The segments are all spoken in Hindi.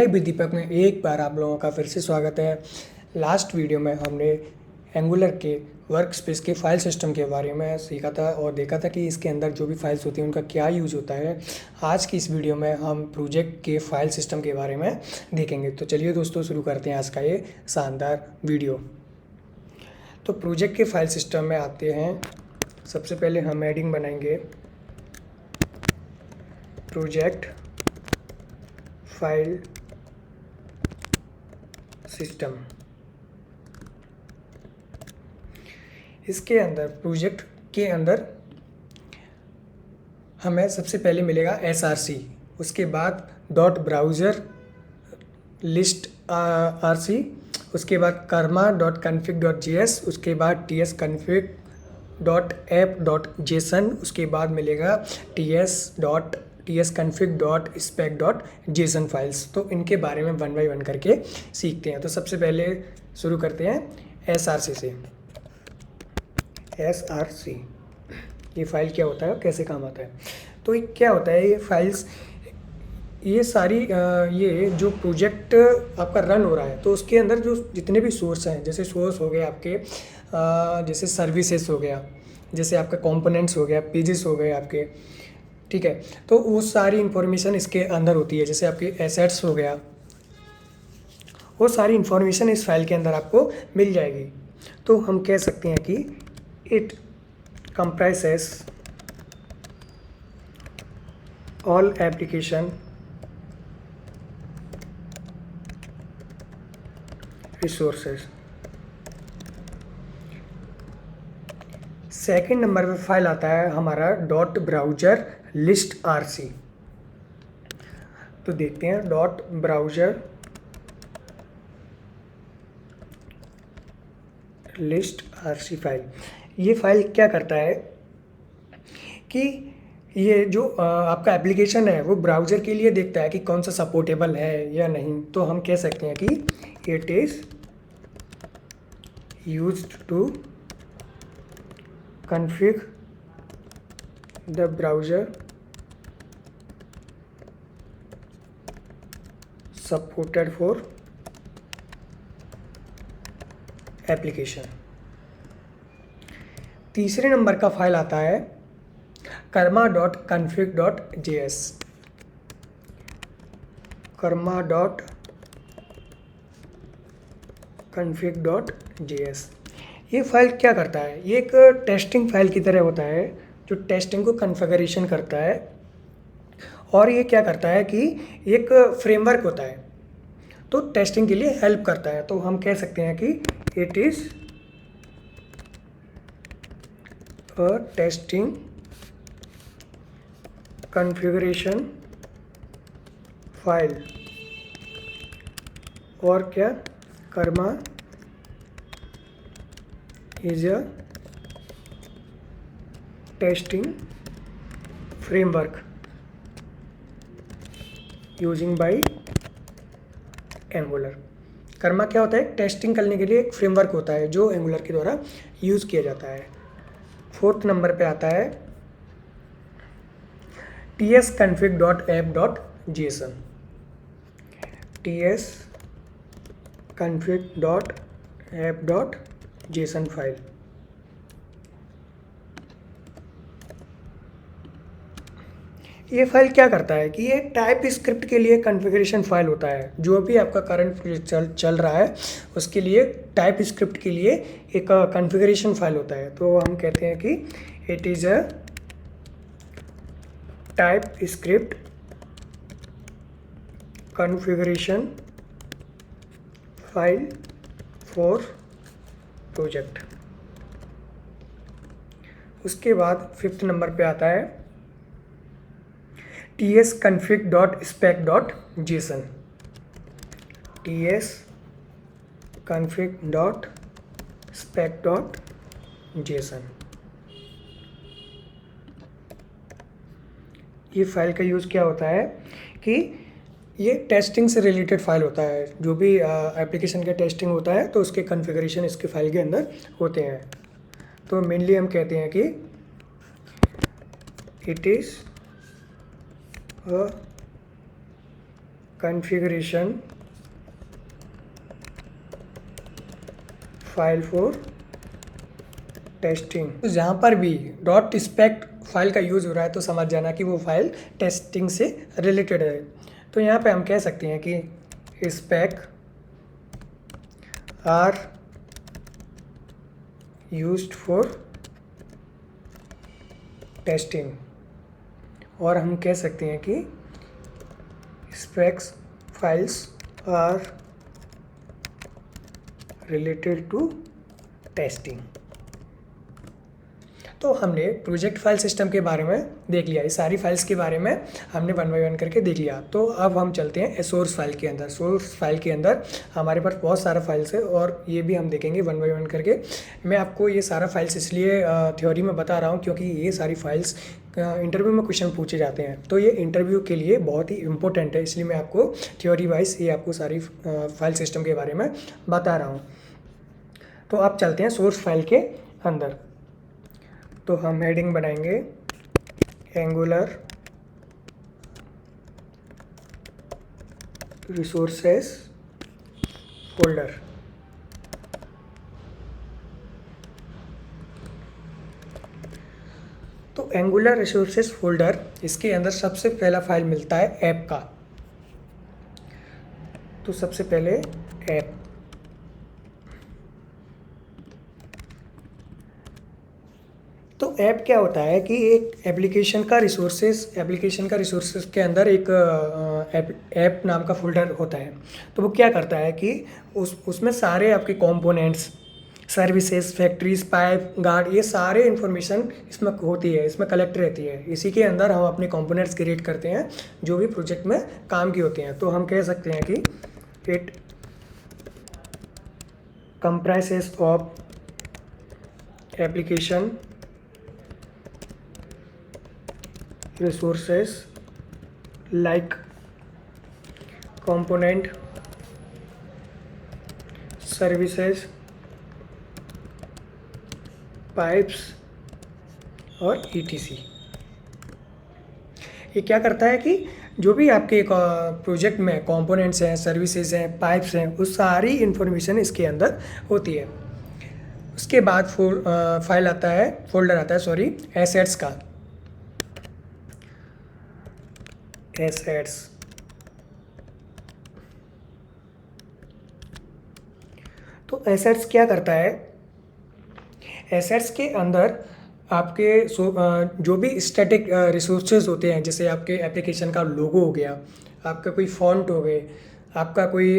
भी दीपक में एक बार आप लोगों का फिर से स्वागत है। लास्ट वीडियो में हमने एंगुलर के वर्क स्पेस के फाइल सिस्टम के बारे में सीखा था और देखा था कि इसके अंदर जो भी फाइल्स होती हैं उनका क्या यूज होता है। आज की इस वीडियो में हम प्रोजेक्ट के फाइल सिस्टम के बारे में देखेंगे। तो चलिए दोस्तों शुरू करते हैं आज का ये शानदार वीडियो। तो प्रोजेक्ट के फाइल सिस्टम में आते हैं। सबसे पहले हम हेडिंग बनाएंगे प्रोजेक्ट फाइल सिस्टम। इसके अंदर प्रोजेक्ट के अंदर हमें सबसे पहले मिलेगा src, उसके बाद डॉट ब्राउज़र लिस्ट rc, उसके बाद Karma dot config dot JS, उसके बाद ts config dot app dot JSON, उसके बाद मिलेगा ts config dot spec dot JSON files. तो इनके बारे में वन बाई वन करके सीखते हैं। तो सबसे पहले शुरू करते हैं src से। src ये फाइल क्या होता है और कैसे काम आता है। तो ये क्या होता है, ये फाइल्स, ये सारी ये जो प्रोजेक्ट आपका रन हो रहा है तो उसके अंदर जो जितने भी सोर्स हैं, जैसे सोर्स हो गए आपके, जैसे सर्विसेज हो गया, जैसे आपका कंपोनेंट्स हो गया, पेजेस हो गए आपके, ठीक है। तो वो सारी इंफॉर्मेशन इसके अंदर होती है। जैसे आपके एसेट्स हो गया, वो सारी इंफॉर्मेशन इस फाइल के अंदर आपको मिल जाएगी। तो हम कह सकते हैं कि it comprises all application resources। Second number पे फाइल आता है हमारा डॉट ब्राउज़र लिस्ट rc। तो देखते हैं dot browser list rc file. ये फाइल क्या करता है कि ये जो आपका एप्लीकेशन है वो ब्राउज़र के लिए देखता है कि कौन सा सपोर्टेबल है या नहीं। तो हम कह सकते हैं कि it is used to configure the browser supported for application. तीसरे नंबर का फाइल आता है Karma dot config dot JS. Karma dot config dot JS ये फाइल क्या करता है, ये एक टेस्टिंग फाइल की तरह होता है जो टेस्टिंग को कन्फिगरेशन करता है। और ये क्या करता है कि एक फ्रेमवर्क होता है तो टेस्टिंग के लिए हेल्प करता है। तो हम कह सकते हैं कि it is a testing configuration file। और क्या, Karma is a testing framework using by angular. Karma क्या होता है, टेस्टिंग करने के लिए एक फ्रेमवर्क होता है जो एंगुलर के द्वारा यूज़ किया जाता है। फोर्थ नंबर पे आता है ts config dot app dot JSON. ts config dot app dot JSON file. ये फाइल क्या करता है कि ये टाइप स्क्रिप्ट के लिए कॉन्फ़िगरेशन फाइल होता है। जो भी आपका करंट चल रहा है उसके लिए टाइप स्क्रिप्ट के लिए एक कॉन्फ़िगरेशन फाइल होता है। तो हम कहते हैं कि it is a type script configuration file for project. उसके बाद फिफ्थ नंबर पे आता है ts config dot spec dot JSON. ts config dot spec dot JSON. ये फाइल का यूज़ क्या होता है कि ये टेस्टिंग से रिलेटेड फाइल होता है। जो भी एप्लीकेशन का टेस्टिंग होता है तो उसके कॉन्फ़िगरेशन इसके फाइल के अंदर होते हैं। तो मेनली हम कहते हैं कि it is a configuration file for testing. तो जहाँ पर भी डॉट स्पेक फाइल का यूज़ हो रहा है तो समझ जाना कि वो फाइल टेस्टिंग से रिलेटेड है। तो यहाँ पे हम कह सकते हैं कि spec are used for testing, और हम कह सकते हैं कि specs files are related to testing. तो हमने प्रोजेक्ट फाइल सिस्टम के बारे में देख लिया, इस सारी फाइल्स के बारे में हमने वन बाय वन करके देख लिया। तो अब हम चलते हैं सोर्स फाइल के अंदर। सोर्स फाइल के अंदर हमारे पास बहुत सारा फाइल्स है और ये भी हम देखेंगे वन बाय वन करके। मैं आपको ये सारा फाइल्स इसलिए थ्योरी में बता रहा हूँ क्योंकि ये सारी फाइल्स इंटरव्यू में क्वेश्चन पूछे जाते हैं, तो ये इंटरव्यू के लिए बहुत ही इंपॉर्टेंट है, इसलिए मैं आपको थ्योरी वाइज ये आपको सारी फाइल सिस्टम के बारे में बता रहा हूँ। तो अब चलते हैं सोर्स फाइल के अंदर। तो हम हेडिंग बनाएंगे एंगुलर रिसोर्सेस फोल्डर। तो एंगुलर रिसोर्सेस फोल्डर, इसके अंदर सबसे पहला फाइल मिलता है ऐप का। तो सबसे पहले ऐप, तो ऐप क्या होता है कि एक एप्लीकेशन का रिसोर्सेस के अंदर एक ऐप नाम का फोल्डर होता है। तो वो क्या करता है कि उसमें सारे आपके components, services, factories, pipe, guard, ये सारे इन्फॉर्मेशन इसमें होती है, इसमें कलेक्ट रहती है। इसी के अंदर हम अपने कंपोनेंट्स क्रिएट करते हैं जो भी प्रोजेक्ट में काम की होती हैं। तो हम कह सकते हैं कि it comprises of application resources like component, services, pipes और etc। ये क्या करता है कि जो भी आपके प्रोजेक्ट में कंपोनेंट्स हैं, सर्विसेज हैं, पाइप्स हैं, उस सारी इन्फॉर्मेशन इसके अंदर होती है। उसके बाद फोल्डर आता है एसेट्स का। एसेट्स, तो एसेट्स क्या करता है, एसेट्स के अंदर आपके जो भी स्टैटिक रिसोर्सेज होते हैं, जैसे आपके एप्लीकेशन का लोगो हो गया, आपका कोई फॉन्ट हो गए, आपका कोई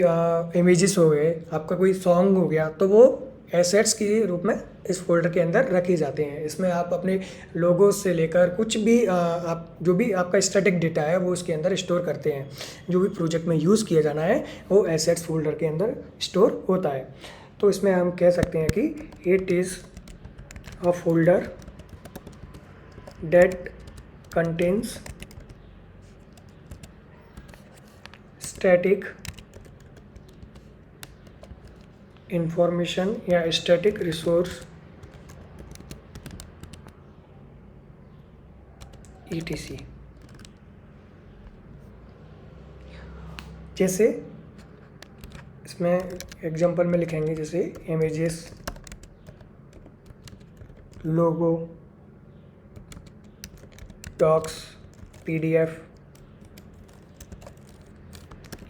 इमेजेस हो गए, आपका कोई सॉन्ग हो गया, तो वो एसेट्स के रूप में इस फोल्डर के अंदर रखे जाते हैं। इसमें आप अपने लोगो से लेकर कुछ भी आप जो भी आपका स्टैटिक डेटा है वो इसके अंदर स्टोर करते हैं। जो भी प्रोजेक्ट में यूज़ किया जाना है वो एसेट्स फोल्डर के अंदर स्टोर होता है। तो इसमें हम कह सकते हैं कि it is a folder that contains static information या static resource etc। जैसे इसमें एग्जांपल में लिखेंगे, जैसे इमेजेस, लोगो, डॉक्स, PDF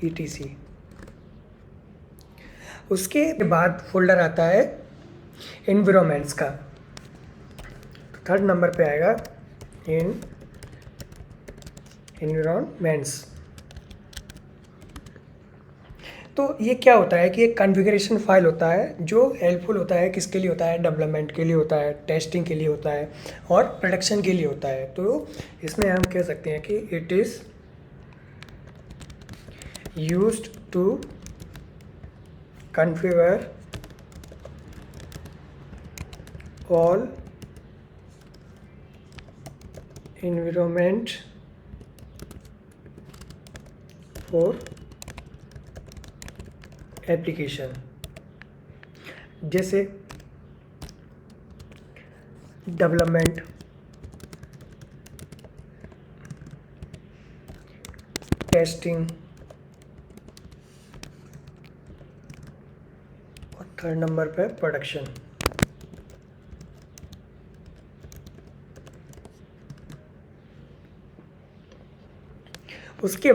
etc। उसके बाद फोल्डर आता है एनवायरनमेंट्स का। थर्ड नंबर पे आएगा एनवायरनमेंट्स। तो ये क्या होता है कि एक कॉन्फ़िगरेशन फाइल होता है जो हेल्पफुल होता है, किसके लिए होता है, डेवलपमेंट के लिए होता है, टेस्टिंग के लिए होता है और प्रोडक्शन के लिए होता है। तो इसमें हम कह सकते हैं कि it is used to configure all environment for application, जैसे डेवलपमेंट, टेस्टिंग, थर्ड नंबर पे प्रोडक्शन। उसके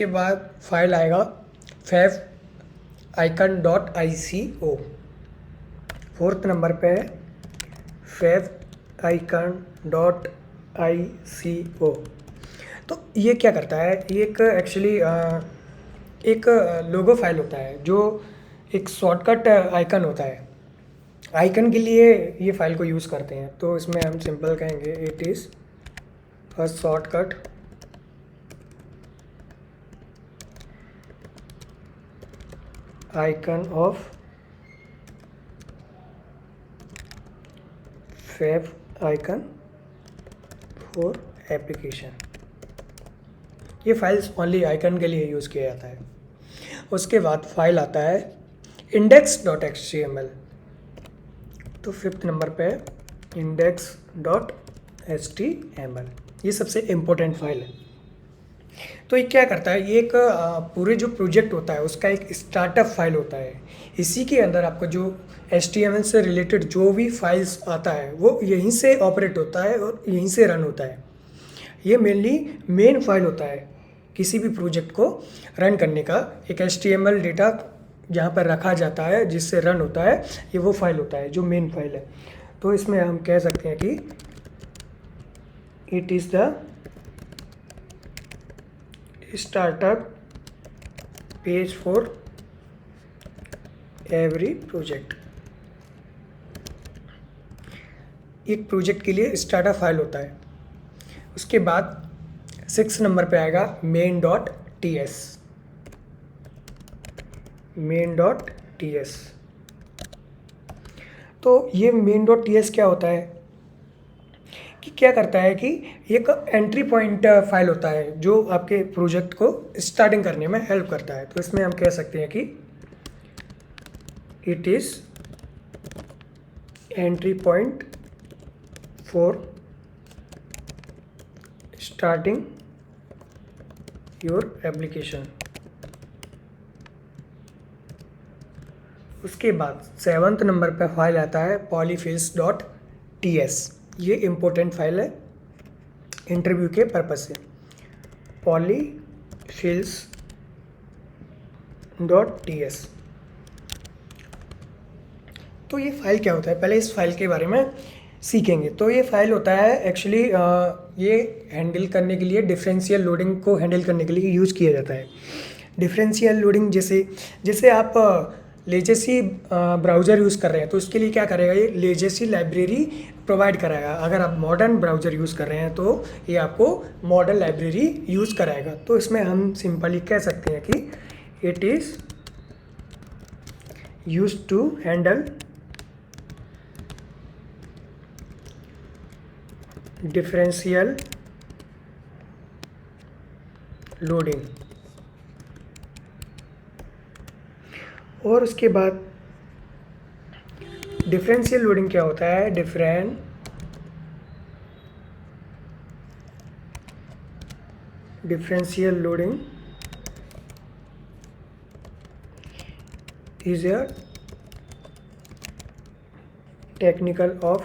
बाद फाइल आएगा favicon dot I C O. Fourth number पे है favicon dot I C O. तो ये क्या करता है, ये एक एक्चुअली एक लोगो फाइल होता है जो एक शॉर्टकट आइकन होता है। आइकन के लिए ये फाइल को यूज़ करते हैं, तो इसमें हम सिंपल कहेंगे it is a shortcut icon of fav icon for application. ये फाइल्स ओनली आइकन के लिए यूज़ किया जाता है। उसके बाद फाइल आता है index dot H T M L. तो फिफ्थ नंबर पे index dot H T M L, ये सबसे इम्पोर्टेंट फाइल है। तो ये क्या करता है, ये एक पूरे जो प्रोजेक्ट होता है उसका एक स्टार्टअप फाइल होता है। इसी के अंदर आपको जो HTML से रिलेटेड जो भी फाइल्स आता है वो यहीं से ऑपरेट होता है और यहीं से रन होता है। ये मेनली मेन फाइल होता है किसी भी प्रोजेक्ट को रन करने का। एक HTML डेटा जहाँ पर रखा जाता है जिससे रन होता है, ये वो फाइल होता है जो मेन फाइल है। तो इसमें हम कह सकते हैं कि it is the startup page for every project. एक प्रोजेक्ट के लिए स्टार्टअप फाइल होता है। उसके बाद 6 नंबर पे आएगा main dot T S. Main dot T S, तो ये मेन डॉट टी एस क्या होता है कि क्या करता है कि एक एंट्री पॉइंट फाइल होता है जो आपके प्रोजेक्ट को स्टार्टिंग करने में हेल्प करता है। तो इसमें हम कह सकते हैं कि it is entry point for starting your application. उसके बाद 7th नंबर पर फाइल आता है पॉलीफिल्स डॉट टी एस। ये इम्पोर्टेंट फाइल है इंटरव्यू के पर्पज से। पॉलीफिल्स डॉट टी एस, तो ये फाइल क्या होता है, पहले इस फाइल के बारे में सीखेंगे। तो ये फाइल होता है एक्चुअली ये हैंडल करने के लिए, डिफरेंशियल लोडिंग को हैंडल करने के लिए यूज़ किया जाता है। डिफरेंशियल लोडिंग जैसे आप लेजेसी ब्राउज़र यूज़ कर रहे हैं तो उसके लिए क्या करेगा, ये लेजेसी लाइब्रेरी प्रोवाइड कराएगा। अगर आप मॉडर्न ब्राउज़र यूज़ कर रहे हैं तो ये आपको मॉडर्न लाइब्रेरी यूज़ कराएगा। तो इसमें हम सिंपली कह सकते हैं कि it is used to handle differential loading. और उसके बाद डिफरेंशियल लोडिंग क्या होता है, differential loading is a technical of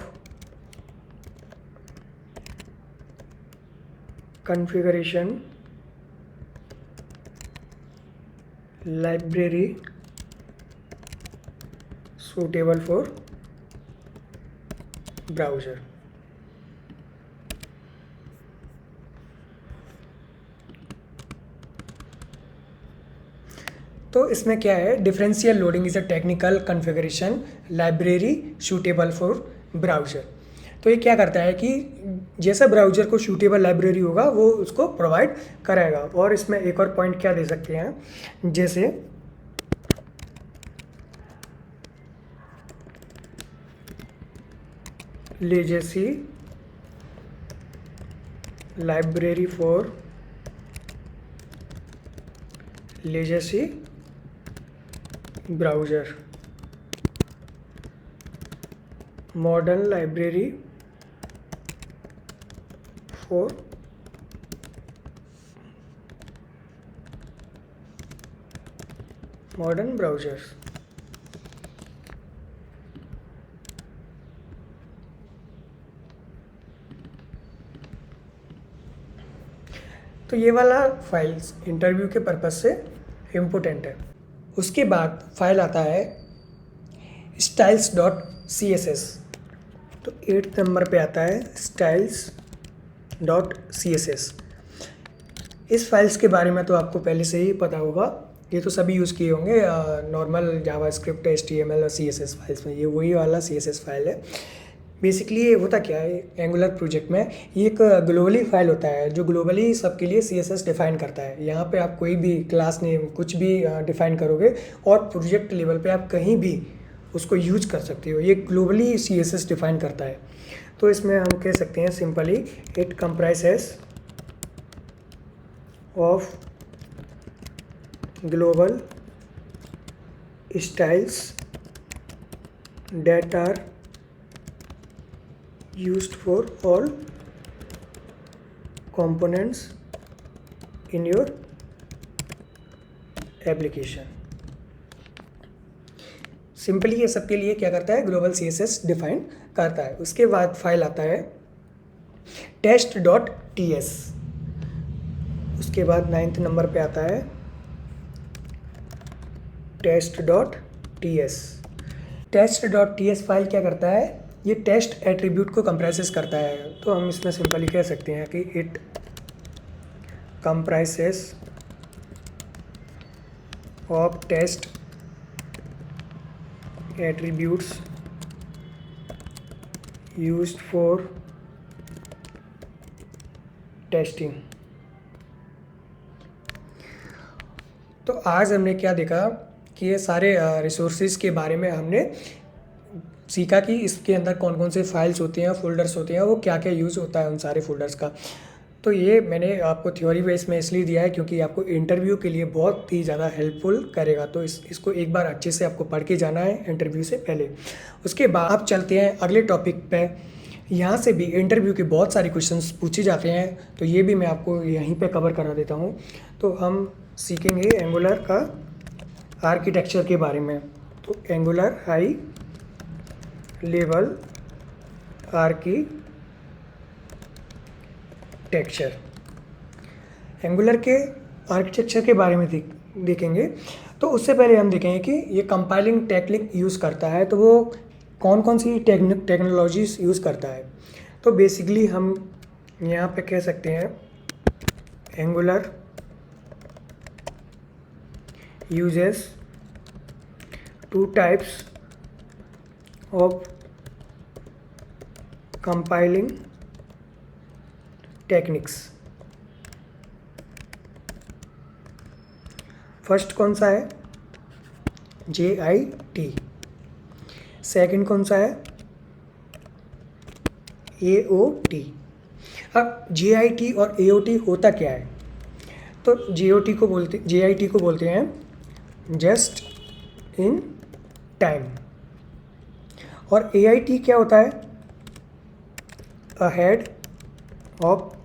configuration library suitable for browser। तो इसमें क्या है, differential loading is a technical configuration library suitable for browser. तो ये क्या करता है कि जैसा ब्राउज़र को सूटेबल लाइब्रेरी होगा वो उसको प्रोवाइड कराएगा। और इसमें एक और पॉइंट क्या दे सकते हैं, जैसे legacy library for legacy browser, modern library for modern browsers. तो ये वाला फाइल्स इंटरव्यू के पर्पज़ से इम्पोर्टेंट है। उसके बाद फाइल आता है styles.css। तो 8th नंबर पे आता है styles.css। इस फाइल्स के बारे में तो आपको पहले से ही पता होगा, ये तो सभी यूज़ किए होंगे नॉर्मल जावास्क्रिप्ट, HTML और CSS फाइल्स में। ये वही वाला CSS फाइल है। बेसिकली ये होता क्या है एंगुलर प्रोजेक्ट में, ये एक ग्लोबली फाइल होता है जो ग्लोबली सबके लिए CSS डिफ़ाइन करता है। यहाँ पे आप कोई भी क्लास नेम कुछ भी डिफ़ाइन करोगे और प्रोजेक्ट लेवल पे आप कहीं भी उसको यूज कर सकते हो। ये ग्लोबली CSS डिफ़ाइन करता है। तो इसमें हम कह सकते हैं simply it comprises of global styles that are used for all components in your application। Simply ये सबके लिए क्या करता है, ग्लोबल CSS डिफाइन करता है। उसके बाद फाइल आता है test.ts। उसके बाद 9th नंबर पे आता है test.ts। test.ts फाइल क्या करता है, ये टेस्ट एट्रीब्यूट को कंप्राइजेस करता है। तो हम इसमें सिंपली कह सकते हैं कि it comprises of test attributes used for testing. तो आज हमने क्या देखा कि ये सारे रिसोर्सेज के बारे में हमने सीखा कि इसके अंदर कौन कौन से फाइल्स होते हैं, फोल्डर्स होते हैं, वो क्या क्या यूज़ होता है उन सारे फोल्डर्स का। तो ये मैंने आपको थ्योरी बेस में इसलिए दिया है क्योंकि आपको इंटरव्यू के लिए बहुत ही ज़्यादा हेल्पफुल करेगा। तो इसको एक बार अच्छे से आपको पढ़ के जाना है इंटरव्यू से पहले। उसके बाद आप चलते हैं अगले टॉपिक पे। यहाँ से भी इंटरव्यू के बहुत सारे क्वेश्चंस पूछे जाते हैं, तो ये भी मैं आपको यहीं पे कवर करा देता हूँ। तो हम सीखेंगे एंगुलर का आर्किटेक्चर के बारे में। तो angular high level architecture, angular के आर्किटेक्चर के बारे में देखेंगे। तो उससे पहले हम देखेंगे कि ये कंपाइलिंग टेक्निक यूज़ करता है, तो वो कौन कौन सी टेक्नोलॉजीज़ यूज़ करता है। तो बेसिकली हम यहाँ पे कह सकते हैं angular uses 2 types of compiling techniques. First कौन सा है, JIT। सेकंड कौन सा है, AOT। अब JIT और AOT होता क्या है, तो JIT को बोलते हैं जस्ट इन टाइम, और AIT क्या होता है, अहेड ऑफ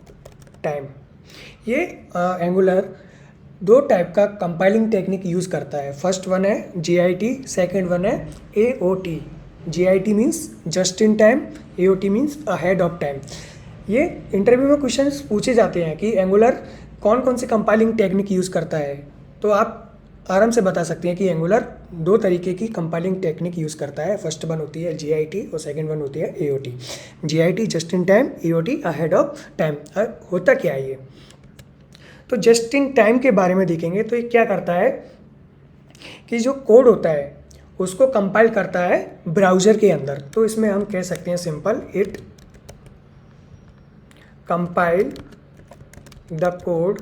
टाइम। ये एंगुलर 2 टाइप का कंपाइलिंग टेक्निक यूज़ करता है। फर्स्ट वन है JIT, सेकेंड वन है AOT। JIT means just in time, AOT means ahead of time. ये इंटरव्यू में क्वेश्चंस पूछे जाते हैं कि एंगुलर कौन कौन से कंपाइलिंग टेक्निक यूज़ करता है, तो आप आराम से बता सकते हैं कि एंगुलर 2 तरीके की कंपाइलिंग टेक्निक यूज़ करता है। फर्स्ट वन होती है JIT और सेकंड वन होती है AOT। JIT just in time, AOT ahead of time. होता क्या है ये, तो जस्ट इन टाइम के बारे में देखेंगे। तो ये क्या करता है कि जो कोड होता है उसको कंपाइल करता है ब्राउज़र के अंदर। तो इसमें हम कह सकते हैं simple it compile the code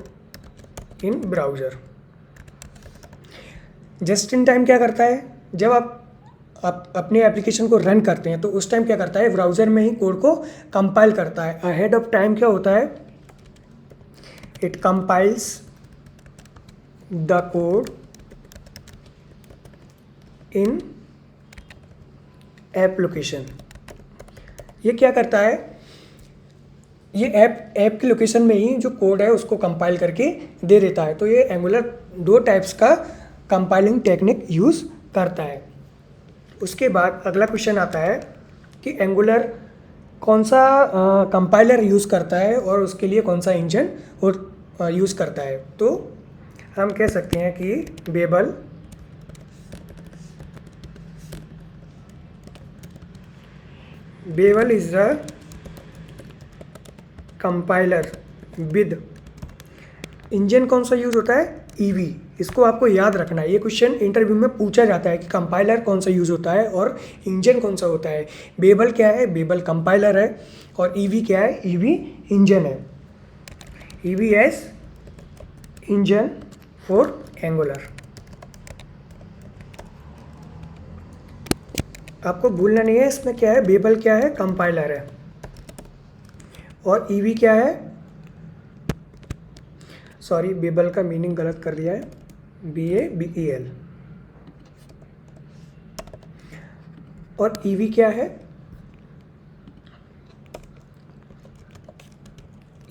in browser. Just in time क्या करता है, जब आप अपने एप्लीकेशन को रन करते हैं तो उस टाइम क्या करता है, ब्राउज़र में ही कोड को कंपाइल करता है। अहेड ऑफ टाइम क्या होता है, it compiles the code in application. ये क्या करता है, ये ऐप की लोकेशन में ही जो कोड है उसको कंपाइल करके दे देता है। तो ये एंगुलर 2 टाइप्स का कंपाइलिंग टेक्निक यूज़ करता है। उसके बाद अगला क्वेश्चन आता है कि एंगुलर कौन सा कंपाइलर यूज़ करता है और उसके लिए कौन सा इंजन यूज़ करता है। तो हम कह सकते हैं कि Babel is the compiler with engine. कौन सा यूज़ होता है? ईवी। इसको आपको याद रखना है, ये क्वेश्चन इंटरव्यू में पूछा जाता है कि कंपाइलर कौन सा यूज़ होता है और इंजन कौन सा होता है। बेबल क्या है? बेबल कंपाइलर है। और ईवी क्या है? ईवी इंजन है। Ivy is engine for Angular. आपको भूलना नहीं है इसमें क्या है। बेबल क्या है? कंपाइलर है। और ईवी क्या है? सॉरी, बेबल का मीनिंग गलत कर दिया है, BABEL। और ईवी क्या है?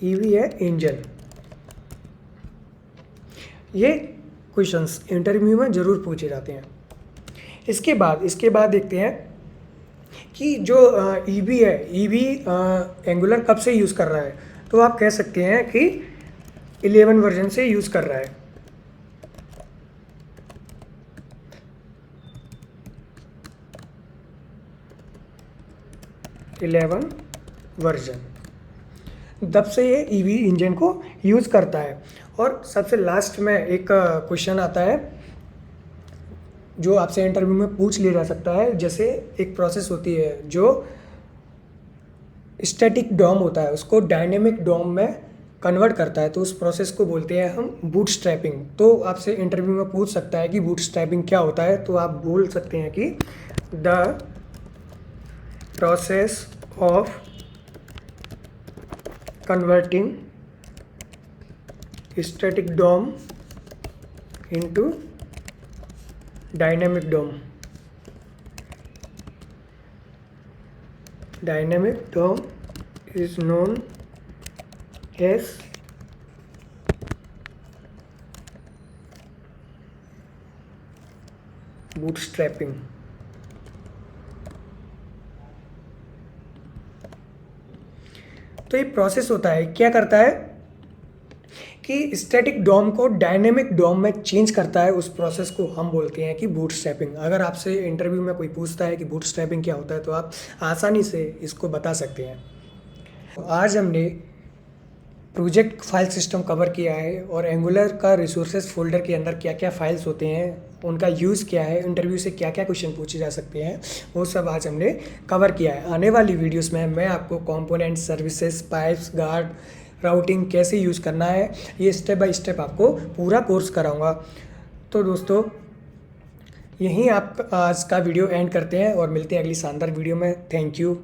ईवी है इंजन। ये क्वेश्चंस इंटरव्यू में ज़रूर पूछे जाते हैं। इसके बाद देखते हैं कि जो ईवी है, ईवी एंगुलर कब से यूज़ कर रहा है। तो आप कह सकते हैं कि 11 वर्जन से यूज़ कर रहा है। 11 वर्जन, तब से ये ईवी इंजन को यूज़ करता है। और सबसे लास्ट में एक क्वेश्चन आता है जो आपसे इंटरव्यू में पूछ लिया जा सकता है। जैसे एक प्रोसेस होती है जो स्टैटिक डॉम होता है, उसको डायनेमिक डॉम में कन्वर्ट करता है, तो उस प्रोसेस को बोलते हैं हम बूटस्ट्रैपिंग। तो आपसे इंटरव्यू में पूछ सकता है कि बूटस्ट्रैपिंग क्या होता है। तो आप बोल सकते हैं कि the process of converting static DOM into dynamic DOM. Dynamic DOM is known as bootstrapping। तो ये प्रोसेस होता है, क्या करता है कि स्टैटिक डॉम को डायनेमिक डॉम में चेंज करता है। उस प्रोसेस को हम बोलते हैं कि बूटस्ट्रैपिंग। अगर आपसे इंटरव्यू में कोई पूछता है कि बूटस्ट्रैपिंग क्या होता है, तो आप आसानी से इसको बता सकते हैं। आज हमने प्रोजेक्ट फाइल सिस्टम कवर किया है और एंगुलर का रिसोर्सेज फोल्डर के अंदर क्या क्या फाइल्स होते हैं, उनका यूज़ क्या है, इंटरव्यू से क्या क्या क्वेश्चन पूछे जा सकते हैं, वो सब आज हमने कवर किया है। आने वाली वीडियोस में मैं आपको component, services, pipes, guard, routing कैसे यूज़ करना है, ये स्टेप बाय स्टेप आपको पूरा कोर्स कराऊँगा। तो दोस्तों, यहीं आप आज का वीडियो एंड करते हैं और मिलते हैं अगली शानदार वीडियो में। Thank you.